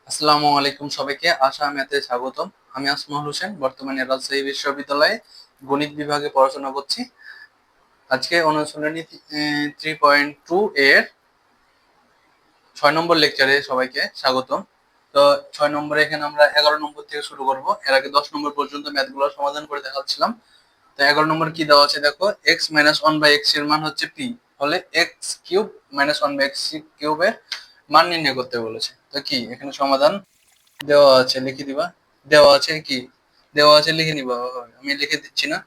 আসসালামু আলাইকুম সবাইকে, আশা ম্যাথে স্বাগতম। আমি আসমাউল হোসেন, বর্তমানে রাজশাহী বিশ্ববিদ্যালয়ে গণিত বিভাগে পড়াশোনা করছি। আজকে অনুশীলনী 3.2 এর 6 নম্বর লেকচারে সবাইকে স্বাগতম। তো 6 নম্বরে এখানে আমরা 11 নম্বর থেকে শুরু করব। এর আগে 10 নম্বর পর্যন্ত ম্যাথগুলো সমাধান করে দেখাচ্ছিলাম। তো 11 নম্বর কি দেওয়া আছে দেখো, x minus one by x এর মান হচ্ছে পি, হলে x cube minus one by x কিউবের মান নির্ণয় করতে বলেছে। তো কি এখানে সমাধান দেওয়া আছে, লিখে দিবা। দেওয়া আছে কি, দেওয়া আছে লিখে নিবা। আমি লিখে দিচ্ছি না,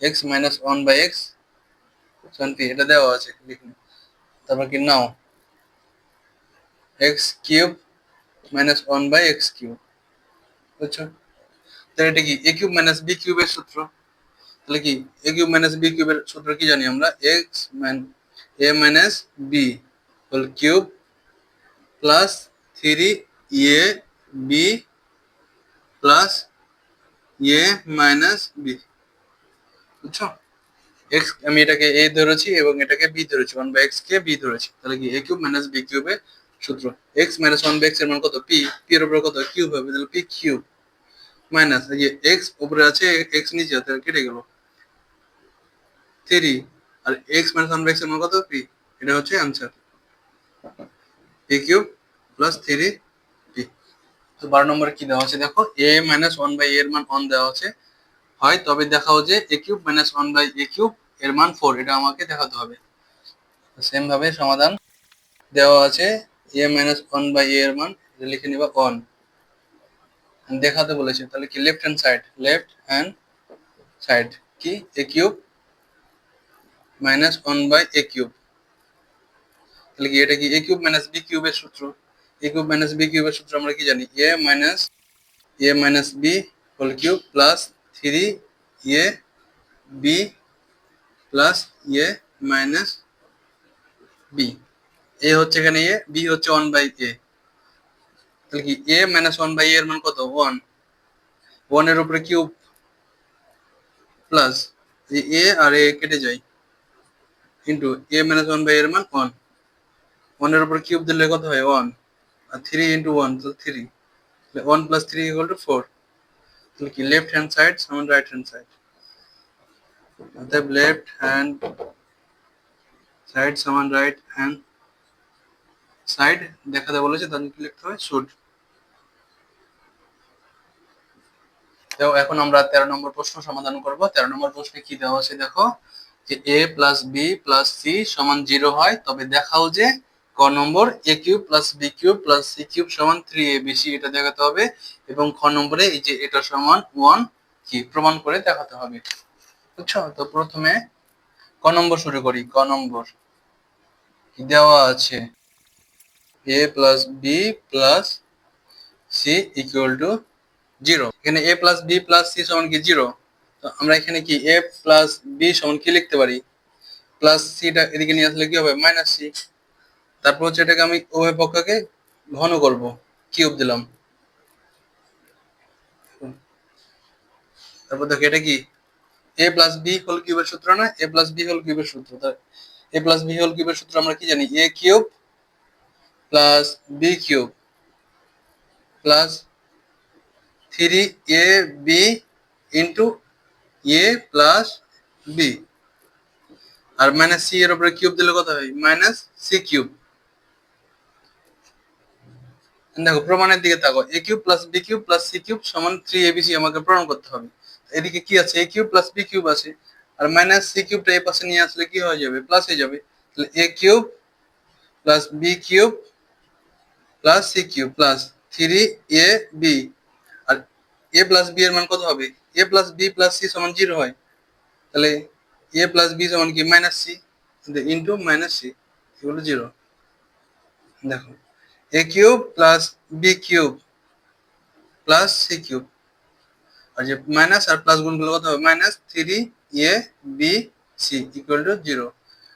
x minus one by x p, এটা দেওয়া আছে, লিখে নিও। তারপর কি now x cube minus one by x cube, বুঝছো? তাহলে এটা কি এ কিউব মাইনাস বি কিউবের সূত্র। তাহলে কি এ কিউব মাইনাস বি কিউবের সূত্র কি জানি আমরা, x a minus b whole cube plus 3 a b plus a minus b, বুঝছো? এক্স আমি এটাকে এ ধরেছি এবং এটাকে বি ধরেছি, ওয়ান বাই এক্স কে বি ধরেছি। তাহলে কি এ কিউব মাইনাস বি কিউবের সূত্র, x minus one by x এর মান কত, পি, পি এর উপর কত কিউব হবে, তাহলে পি কিউব মাইনাস এই যে এক্স উপরে আছে, এক্স নিচে আছে, তাহলে কেটে গেল 3, আর x minus one by x এর মান কত, পি। এটা হচ্ছে answer, p cube plus 3 p. তো 12 নম্বরে কি দেওয়া আছে দেখো, এ মাইনাস ওয়ান বাই এর মান অন দেওয়া আছে, হয় তবে দেখাও যে a cube minus one by a cube এর মান 4, এটা আমাকে দেখাতে হবে। সেম ভাবে সমাধান দেওয়া আছে, এ মাইনাস ওয়ান বাই এর মান লিখে নিবা ওয়ান, দেখাতে বলেছে। তাহলে কি লেফট হ্যান্ড সাইড কি a cube minus one by a cube. তাহলে কি এটা কি এ কিউব মাইনাস বি কিউবের সূত্র, এ কিউব মাইনাস বি কিউবের সূত্র আমরা কি জানি, a minus b whole cube plus 3 a b plus a minus b. A হচ্ছে এখানে এ, বি হচ্ছে ওয়ান বাই এ। তাহলে কি এ মাইনাস ওয়ান বাই এর মান কত, ওয়ান, ওয়ান এর উপরে কিউব প্লাস এ আর এ কেটে যায় into a minus one by এর মান ওয়ান, ওয়ানের উপর কিউব দিলে কত হয় ওয়ান, আর 3 × 1 তো 3, ওয়ান প্লাস 3 ইকুয়াল টু 4। তাহলে কি লেফট হ্যান্ড সাইড সমান রাইট হ্যান্ড সাইড, অর্থাৎ লেফট হ্যান্ড সাইড সমান রাইট হ্যান্ড সাইড দেখাতে বলেছে, তাহলে কি লিখতে হবে, শুড। তো এখন আমরা 13 নম্বর প্রশ্ন সমাধান করব। 13 নম্বর প্রশ্নে কি দেওয়া আছে দেখো, যে a plus b plus c সমান 0 হয় তবে দেখাও যে ক number a cube plus b cube plus c cube সমান 3abc, এটা দেখাতে হবে। এবং খ নম্বরে এই যে এটা সমান 1 কি প্রমাণ করে দেখাতে হবে, বুঝছো? তো প্রথমে ক নম্বর শুরু করি। ক নম্বর কি দেওয়া আছে, a plus b plus c equal to 0। এখানে a plus b plus c সমান কি 0। তো আমরা এখানে কি এ প্লাস বি সমান কি লিখতে পারি, প্লাস সিটা এদিকে নিয়ে আসলে কি হবে, মাইনাস সি। তারপর হচ্ছে এটাকে আমি উভয় পক্ষকে ঘন করব, কিউব দিলাম। তারপর দেখো এটা কি এ প্লাস বি হোল কিউবের সূত্র না, এ প্লাস বি হোল কিউবের সূত্র। এ প্লাস বি হোল কিউবের সূত্র আমরা কি জানি, a cube plus b cube plus 3ab into a plus b, আর মাইনাস সি এর উপরে কিউব দিলে কত হয়, মাইনাস সি কিউব। দেখো প্রমাণের দিকে তাকো, a cube plus b cube plus c cube সমান 3abc আমাকে প্রমাণ করতে হবে। এদিকে কি আছে, a cube plus b cube আছে, আর মাইনাস সি কিউবটা এই পাশে নিয়ে আসলে কি হয়ে যাবে, প্লাস হয়ে যাবে। তাহলে a cube plus b cube plus c cube plus 3ab, আর এ প্লাস বি এর মান কত হবে, a plus b plus c সমান 0 হয়। তাহলে এ প্লাস বি সমান কি minus c into minus c equal to 0। দেখো a cube plus b cube plus c cube, আর যে মাইনাস আর প্লাস গুণ করলে কত হবে, মাইনাস 3abc ইকুয়াল টু 0।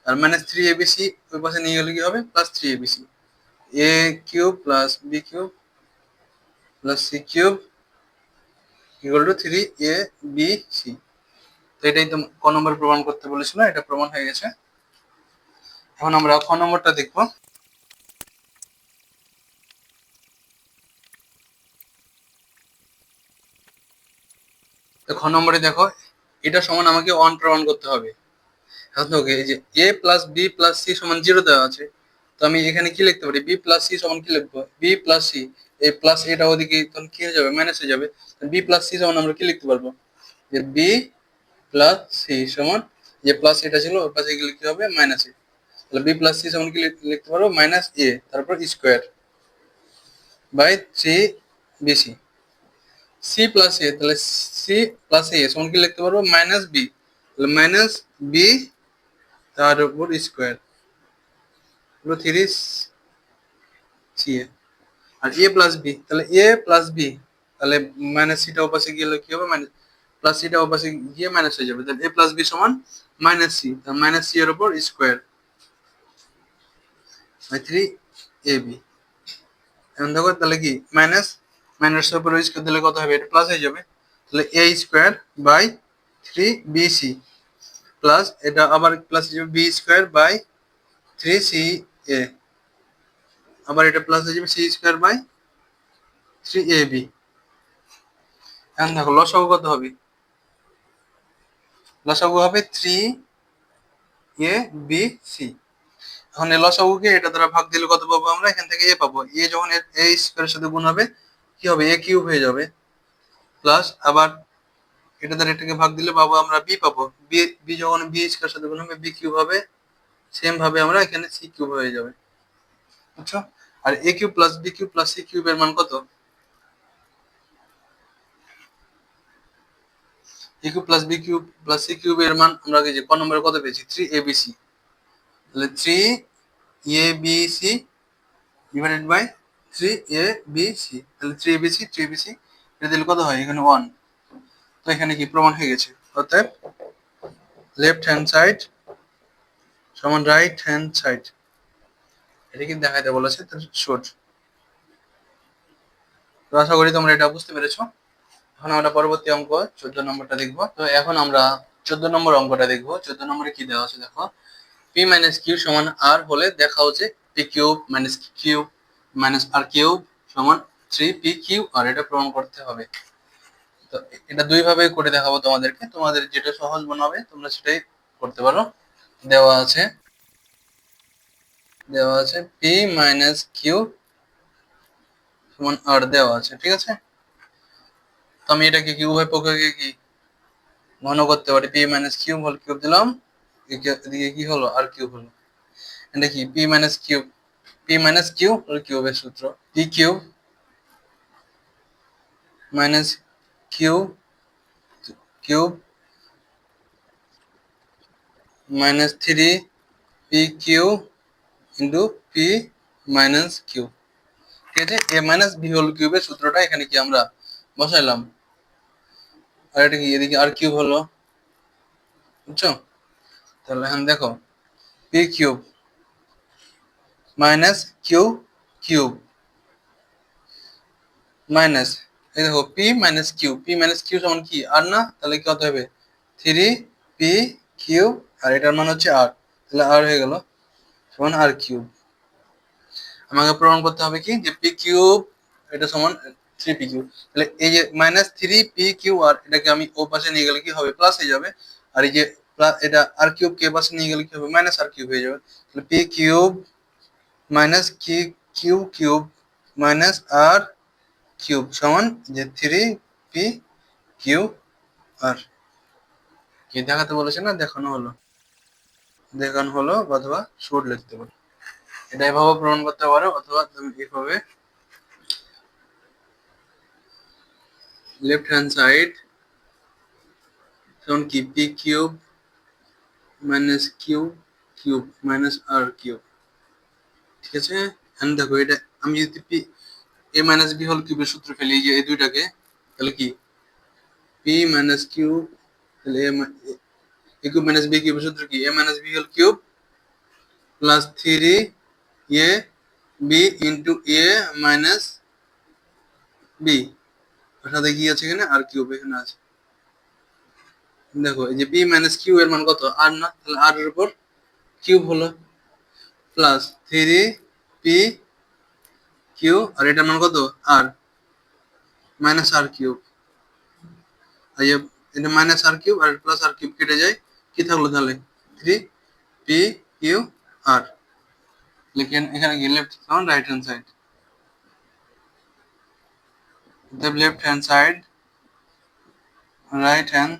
আর মাইনাস 3abc ওই পাশে নিয়ে গেলে কি হবে, plus 3abc। A cube plus b cube plus c cube equal to 3abc। তো এটাই তো ক নম্বর প্রমাণ করতে বলেছিল, এটা প্রমাণ হয়ে গেছে। এখন আমরা খ নম্বরটা দেখবো। খ নম্বরে দেখো, এটা সমান আমাকে 1 প্রমাণ করতে হবে। এখন ওকে, এই যে a plus b plus c সমান 0 দেওয়া আছে, তো আমি এখানে কি লিখতে পারি, বি প্লাস সি সমান কি লিখবো, বি প্লাস সি, এই প্লাস এটা ওদিকে তখন কি হয়ে যাবে, মাইনাস হয়ে যাবে। বি প্লাস সি সমান আমরা কি লিখতে পারবো, যে বি প্লাস সি সমান, যে প্লাস এটা ছিল ওর পাশে গেলে কি হবে, মাইনাস এ। তাহলে বি প্লাস সি সমান কি লিখতে পারবো, মাইনাস এ তারপর square by 3 b c. C plus a, তাহলে সি প্লাস এ সমান কি লিখতে পারবো, মাইনাস বি, তাহলে মাইনাস বি তার উপর স্কোয়ার 3 সি এ। আর এ প্লাস বি, তাহলে এ প্লাস বি, তাহলে মাইনাস সিটা ওপাশে গেলে কি হবে, মাইনাস প্লাস সিটা ওপাশে গিয়ে মাইনাস হয়ে যাবে। তাহলে এ প্লাস বি সমান মাইনাস সি, তাহলে মাইনাস সি এর উপর স্কোয়ার বাই 3 ab। এখন দেখো তাহলে কি, মাইনাস মাইনাস এর উপর স্কোয়ার দিলে কত হবে, এটা প্লাস হয়ে যাবে। তাহলে a square by 3bc plus এটা আবার প্লাস হয়ে যাবে, বি স্কোয়ার বাই 3ca, আবার এটা প্লাস হয়ে যাবে, সি স্কোয়ার বাই 3ab। এখন দেখো লসাগু কত হবে, লসাগু হবে 3abc। এখন এই লসাগুকে এটা দ্বারা ভাগ দিলে কত পাবো আমরা, এখান থেকে এ পাবো, এ যখন এ স্কোয়ারের সাথে গুণ হবে কি হবে, এ কিউব হয়ে যাবে, প্লাস আবার এটা দ্বারা এটাকে ভাগ দিলে পাবো আমরা বি পাবো, বি বি যখন বি স্কোয়ারের সাথে গুণ হবে বি কিউব হবে, সেম ভাবে আমরা এখানে সি কিউব হয়ে যাবে, বুঝছো। আর a cube plus b cube plus c কিউবের মান কত, a cube plus b cube plus c কিউবের মান আমরা যে ক নম্বরে কত পেয়েছি, 3abc। তাহলে 3abc ডিভাইডেড বাই 3abc, তাহলে 3abc এটা দিলে কত হয়, এখানে 1। তো এখানে কি প্রমাণ হয়ে গেছে, অর্থাৎ লেফট হ্যান্ড সাইড সমান রাইট হ্যান্ড সাইড, এটা কি দেখাইতে বলেছে, তার শর্ট। তো আশা করি তোমরা এটা বুঝতে পেরেছো। এখন আমরা পরবর্তী অঙ্ক 14 নম্বরটা দেখবো। তো এখন আমরা 14 নম্বর অঙ্কটা দেখবো। 14 নম্বরে কি দেওয়া আছে দেখো, পি মাইনাস কিউ সমান আর হলে দেখা হচ্ছে p cube minus q minus r cube সমান 3 পি কিউ আর, এটা প্রমাণ করতে হবে। তো এটা দুই ভাবে করে দেখাবো তোমাদেরকে, তোমাদের যেটা সহজ মনে হবে তোমরা সেটাই করতে পারো। দেওয়া আছে পি মাইনাস কিউ সমান আর দেওয়া আছে, ঠিক আছে। তো আমি এটাকে কি উভয় পক্ষকে কি ঘন করতে পারি, p minus q whole cube দিলাম, এদিকে কি হলো আর কিউব হলো, এটা কি পি মাইনাস কিউ হোল কিউবের সূত্র, p cube minus q cube minus 3 p q into p minus q, ঠিক আছে। এ মাইনাস বি হোল কিউবের সূত্রটা এখানে কি আমরা বসাইলাম, আর এটা কি এদিকে আর কিউব হলো, বুঝছো। তাহলে এখন দেখো p cube minus q cube minus, এই দেখো পি মাইনাস কিউ সমান কি আর না, তাহলে কি কত হবে 3 পি কিউ, আর এটার মান হচ্ছে আর, তাহলে আর হয়ে গেল সমান আর কিউব। আমাকে প্রমাণ করতে হবে কি, যে পি কিউব এটা সমান 3 পি কিউ, তাহলে এই যে মাইনাস 3 পি কিউ আর এটাকে আমি ও পাশে নিয়ে গেলে কি হবে, প্লাস হয়ে যাবে। আর এই যে এটা আর কিউব কে পাশে নিয়ে গেলে কি হবে, মাইনাস আর কিউব হয়ে যাবে। তাহলে p cube minus q cube minus r cube সমান যে 3 পি কিউ আর। কি দেখাতে বলেছে না, দেখানো হলো অথবা শুট লিখতে পারো, এটা এভাবে প্রমাণ করতে পারো, অথবা তুমি এভাবে লেফট হ্যান্ড সাইড সমান কি p cube minus q cube minus r cube, ঠিক আছে। এখন দেখো এটা আমি যদি পি এ মাইনাস বি হোল কিউবের সূত্র ফেলি, যে এই দুইটাকে, তাহলে কি পি মাইনাস কিউ, তাহলে এ কিউব মাইনাস বি কিউবের সূত্র কি, a minus b whole cube plus 3 a b into a minus b, ওর সাথে কি আছে এখানে আর কিউব এখানে আছে। দেখো এই যে পি মাইনাস কিউ এর মান কত, আর না, তাহলে আর এর উপর কিউব হলো, প্লাস 3 পি কিউ আর এটার মান কত আর, মাইনাস আর কিউব, এই যে এটা মাইনাস আর কিউব আর প্লাস আর কিউব কেটে যায়, কি থাকলো তাহলে 3 p q r। লিখেন এখানে কি left side right hand side, left hand side right hand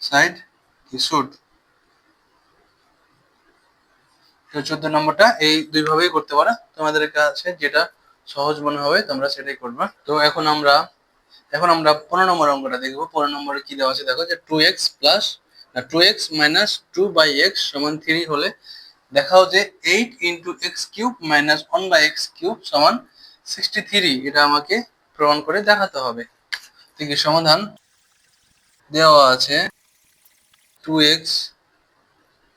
side কি শুড। 14 নম্বরটা এই দুই ভাবেই করতে পারো, তোমাদের কাছে যেটা সহজ মনে হবে তোমরা সেটাই করবা। তো এখন আমরা 15 নম্বর অঙ্কটা দেখবো। 15 নম্বরে কি দেওয়া আছে দেখো, যে 2x plus 2x minus 2/x সমান 3 হলে দেখাও যে 8 into x cube minus 1/x cube সমান 63। এটা আমাকে প্রমাণ করে দেখাতে হবে। ঠিক আছে, সমাধান দেওয়া আছে 2x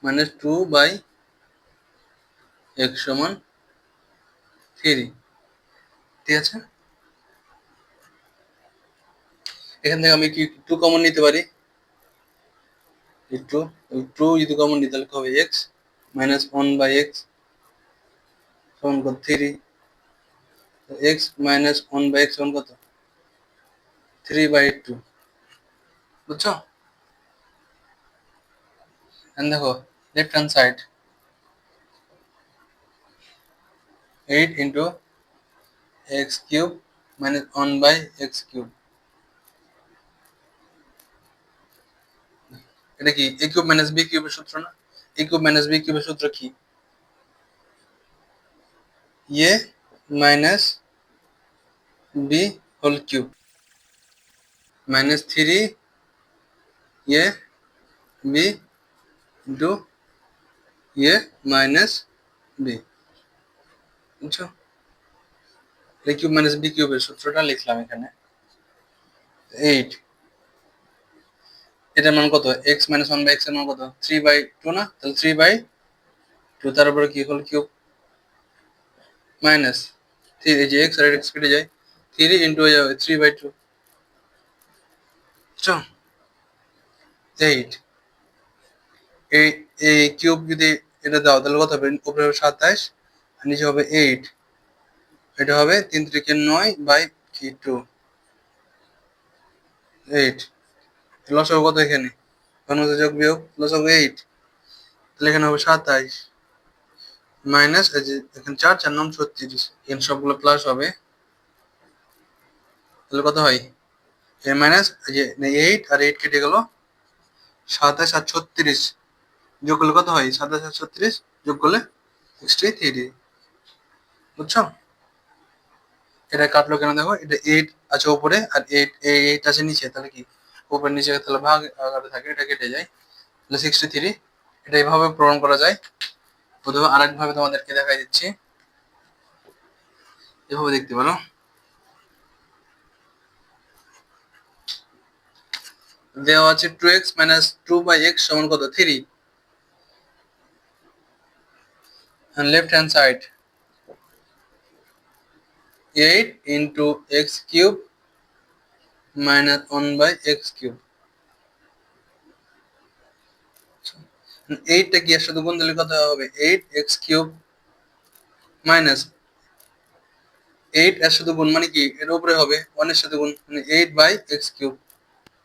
মাইনাস 2/x সমান 3। ঠিক আছে, এখান থেকে আমি কি 2 কমন নিতে পারি, 2 যদি কমন নিই তাহলে হবে x মাইনাস 1/x সমান কত 3। x মাইনাস 1/x সমান কত 3/2। বুঝছো? দেখো left hand side 8 into x cube minus 1/x cube. এটা কি a কিউব মাইনাস b কিউবের সূত্র না? a কিউব মাইনাস b কিউবের সূত্র কি, a minus b whole cube minus 3 a b into a minus b। বুঝছো? a কিউব মাইনাস b কিউবের সূত্রটা লিখলাম এখানে 8। এটার মান কত, x মাইনাস 1/x এর মান কত 3/2 না? তাহলে 3/2 তার উপরে কি হোল কিউব মাইনাস 3, এই যে x আর x কেটে যায় 3 ইন্টু হয়ে যাবে 3/2। বুঝছো? 8 এই এই কিউব যদি এটা দাও তাহলে কত হবে, উপরে হবে 27 আর নিচে হবে 8। এটা হবে 3 3 9/2 8। লসাগু কত এখানে, যোগ বিয়োগ লসাগু 8, তাহলে এখানে হবে 27 মাইনাস এই যে এখানে 4 4 9 36, এখানে সবগুলো প্লাস হবে তাহলে কত হয় এ মাইনাস এই যে 8 আর 8 কেটে গেল 27 আর 36 যোগ করলে কত হয় 27 আর 36 যোগ করলে 63। বুঝছো? এটা কাটলো কেন দেখো, এটা 8 আছে উপরে আর 8 আছে নিচে, তাহলে কি উপরে নিচে তাহলে ভাগ আকারে থাকে, এটা কেটে যায় তাহলে 63। এটা এইভাবে প্রমাণ করা যায়। প্রথমে আরেকভাবে তোমাদেরকে দেখাই দিচ্ছি, এভাবে দেখতে পারো। দেওয়া আছে 2x মাইনাস 2/x সমান কত 3, and left hand side 8 into x cube minus 1/x cube। 8 টা কি এর সাথে গুণ দিলে কত হবে 8x কিউব মাইনাস 8 এর সাথে গুণ মানে কি এর উপরে হবে 1 এর সাথে গুণ মানে 8/x কিউব।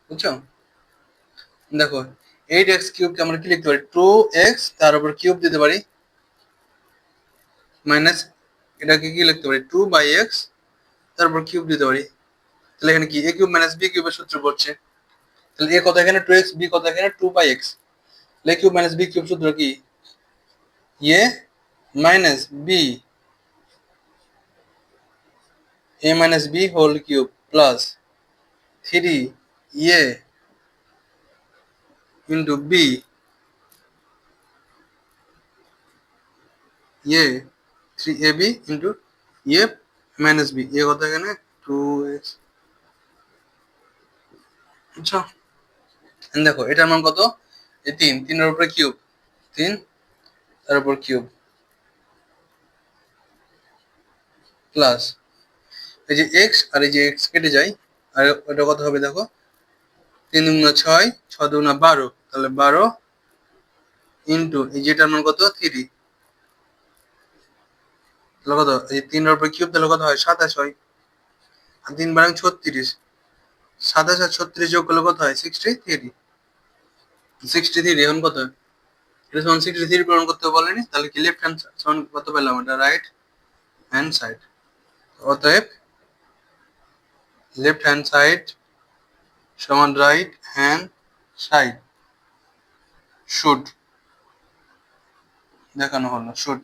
বুঝছো? দেখো 8x কিউব কে আমরা কি লিখতে পারি 2x তার উপর কিউব দিতে পারি মাইনাস এটাকে কি লিখতে পারি 2/x তার উপর কিউব দিতে পারি। তাহলে এখানে কি a কিউব মাইনাস b কিউবের সূত্র পড়ছে, তাহলে a কত এখানে 2x, b কত এখানে 2/x, a cube minus b cube সূত্র কি a minus b a minus b whole cube plus 3a into b a 3ab into a minus b, a কত এখানে 2x। আচ্ছা দেখো এটার মান কত এই 3, 3 এর উপরে কিউব 3 তার উপর কিউব প্লাস এই যে x আর এই যে x কেটে যায় আর এটা কত হবে দেখো 3 দুগুণা 6 6 দুগুণা 12, তাহলে 12 ইন্টু এই যেটার মান কত 3, তাহলে কত এই 3 এর উপর কিউব তাহলে কত হয় 27 হয় আর 3 বারাং 36 সাতাশ আর 36 যোগ করলে কত হয়? 63। 63 এখন কত হয়? এটা সমান 63 প্রমাণ করতে বলেনি, তাহলে কি লেফট হ্যান্ড সমান কত পেলাম? এটা রাইট হ্যান্ড সাইড। অতএব লেফট হ্যান্ড সাইড সমান রাইট হ্যান্ড সাইড শুড দেখানো হলো, শুড।